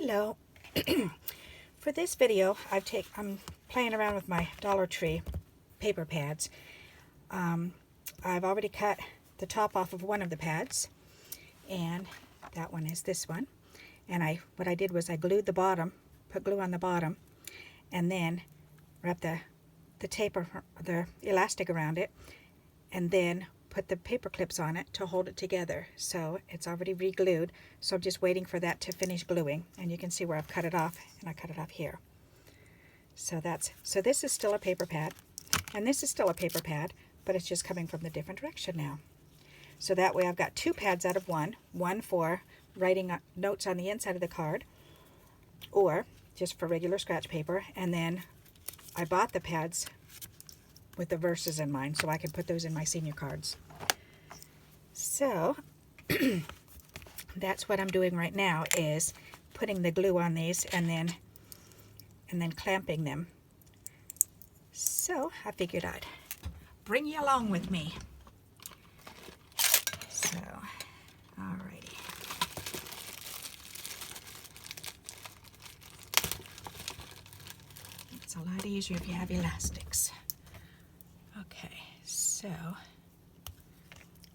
Hello. For this video, I'm playing around with my Dollar Tree paper pads. I've already cut the top off of one of the pads, and that one is this one. And what I did was I glued the bottom, put glue on the bottom, and then wrapped the elastic around it, and then put the paper clips on it to hold it together. So it's already re-glued, so I'm just waiting for that to finish gluing, and you can see where I've cut it off, and I cut it off here. So this is still a paper pad, and this is still a paper pad, but it's just coming from the different direction now. So that way I've got two pads out of one for writing notes on the inside of the card, or just for regular scratch paper. And then I bought the pads with the verses in mind, so I can put those in my senior cards. So that's what I'm doing right now, is putting the glue on these and then clamping them. So I figured I'd bring you along with me. So, alrighty. It's a lot easier if you have elastics. Okay, so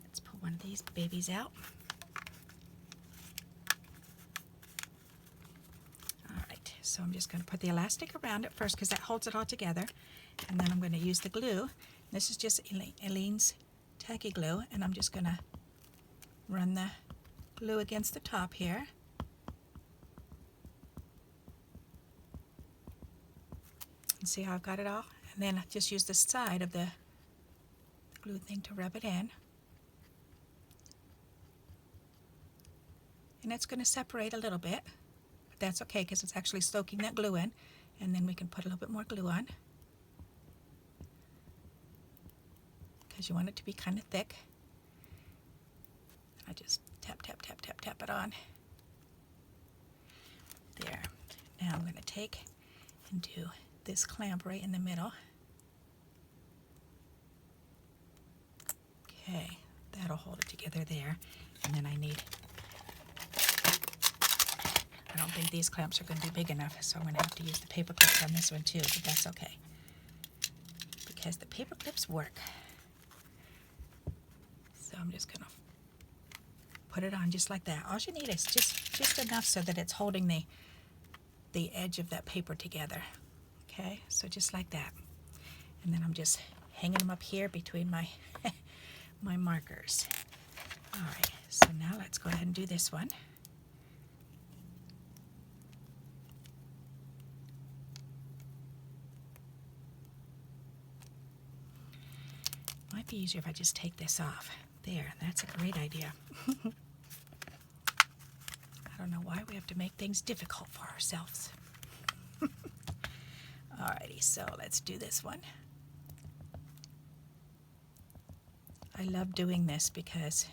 let's pull one of these babies out. Alright, so I'm just going to put the elastic around it first because that holds it all together. And then I'm going to use the glue. This is just Eileen's tacky glue, and I'm just going to run the glue against the top here. And see how I've got it all? And then I just use the side of the glue thing to rub it in. And it's going to separate a little bit, but that's okay because it's actually soaking that glue in. And then we can put a little bit more glue on, because you want it to be kind of thick. I just tap it on. There. Now I'm going to take and do this clamp right in the middle. Okay, that'll hold it together there. And then I don't think these clamps are going to be big enough, so I'm going to have to use the paper clips on this one too, but that's okay, because the paper clips work. So I'm just going to put it on just like that. All you need is just enough so that it's holding the edge of that paper together. Okay, so just like that. And then I'm just hanging them up here between my my markers. Alright, so now let's go ahead and do this one. Might be easier if I just take this off. There, that's a great idea. I don't know why we have to make things difficult for ourselves. Alrighty, so let's do this one. I love doing this because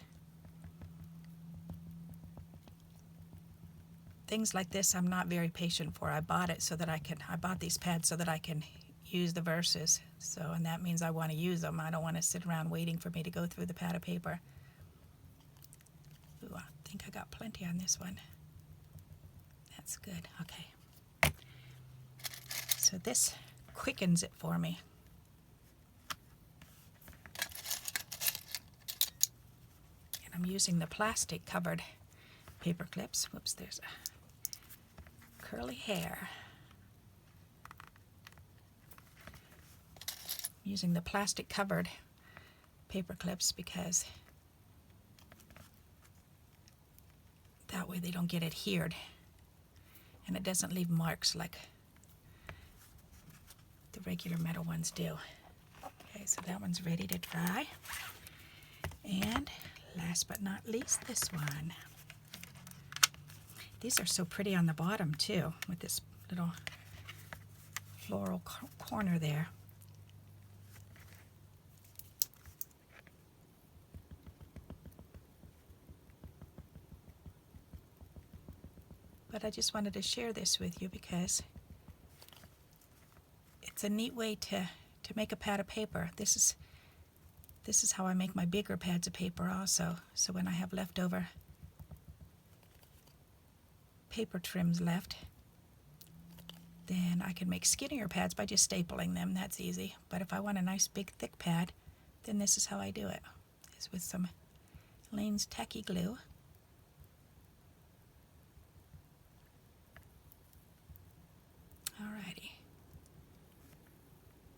things like this I'm not very patient for. I bought these pads so that I can use the verses. So, and that means I want to use them. I don't want to sit around waiting for me to go through the pad of paper. Ooh, I think I got plenty on this one. That's good. Okay. So this quickens it for me. And I'm using the plastic covered paper clips. Whoops, there's a curly hair. I'm using the plastic covered paper clips because that way they don't get adhered and it doesn't leave marks like the regular metal ones do. Okay, so that one's ready to dry. And last but not least, this one. These are so pretty on the bottom too, with this little floral corner there. But I just wanted to share this with you because it's a neat way to make a pad of paper. This is how I make my bigger pads of paper also. So when I have leftover paper trims left, then I can make skinnier pads by just stapling them. That's easy. But if I want a nice big thick pad, then this is how I do it. Is with some Lane's Tacky Glue. Alrighty.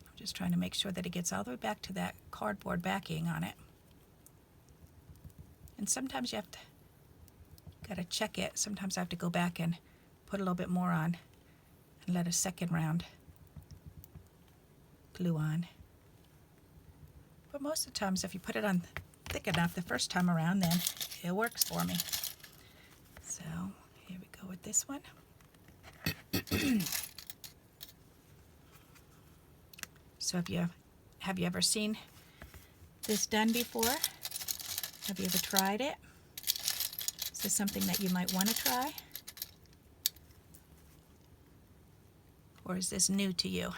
I'm just trying to make sure that it gets all the way back to that cardboard backing on it. And sometimes you have to gotta check it. Sometimes I have to go back and put a little bit more on and let a second round glue on. But most of the times if you put it on thick enough the first time around, then it works for me. So here we go with this one. So have you ever seen this done before? Have you ever tried it? Is this something that you might want to try? Or is this new to you?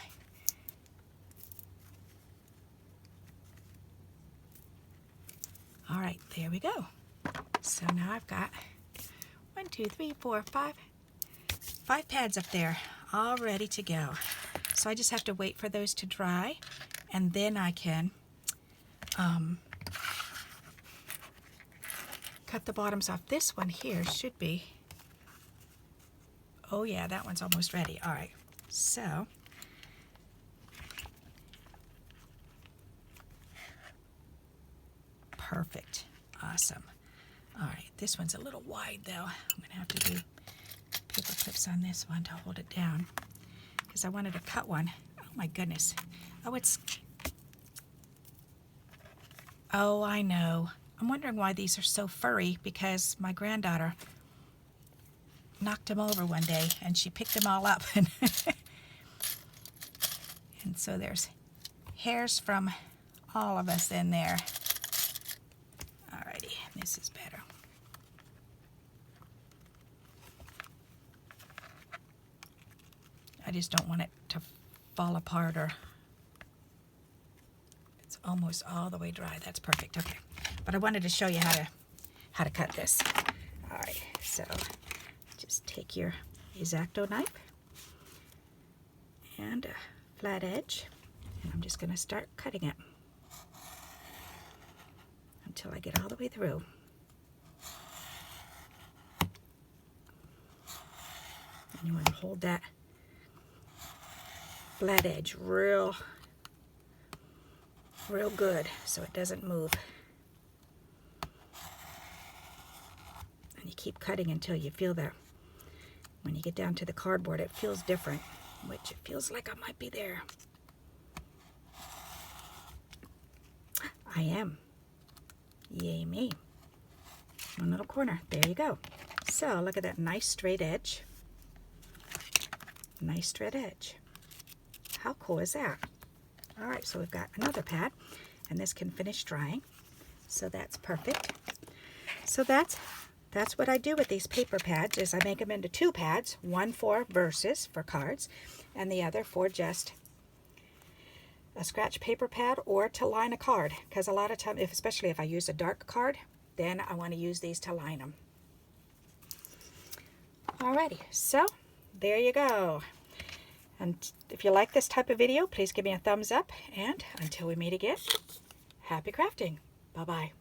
All right, there we go. So now I've got 1, 2, 3, 4, 5 pads up there all ready to go. So I just have to wait for those to dry, and then I can cut the bottoms off. This one here should be, oh yeah, that one's almost ready. All right, so perfect, awesome. All right, this one's a little wide though. I'm gonna have to do paper clips on this one to hold it down because I wanted to cut one. Oh my goodness. Oh, I know. I'm wondering why these are so furry, because my granddaughter knocked them over one day and she picked them all up. And so there's hairs from all of us in there. Alrighty, this is better. I just don't want it to fall apart, or it's almost all the way dry. That's perfect. Okay, but I wanted to show you how to cut this. All right, so just take your X-Acto knife and a flat edge, and I'm just going to start cutting it until I get all the way through. And you want to hold that flat edge real good so it doesn't move. And you keep cutting until you feel that when you get down to the cardboard it feels different, which it feels like I might be there. I am. Yay me. One little corner. There you go. So look at that nice straight edge. Nice straight edge. How cool is that? All right, so we've got another pad, and this can finish drying, so that's perfect. So that's what I do with these paper pads, is I make them into 2 pads, one for verses, for cards, and the other for just a scratch paper pad or to line a card, because a lot of time, especially if I use a dark card, then I want to use these to line them. Alrighty, so there you go. And if you like this type of video, please give me a thumbs up, and until we meet again, happy crafting. Bye-bye.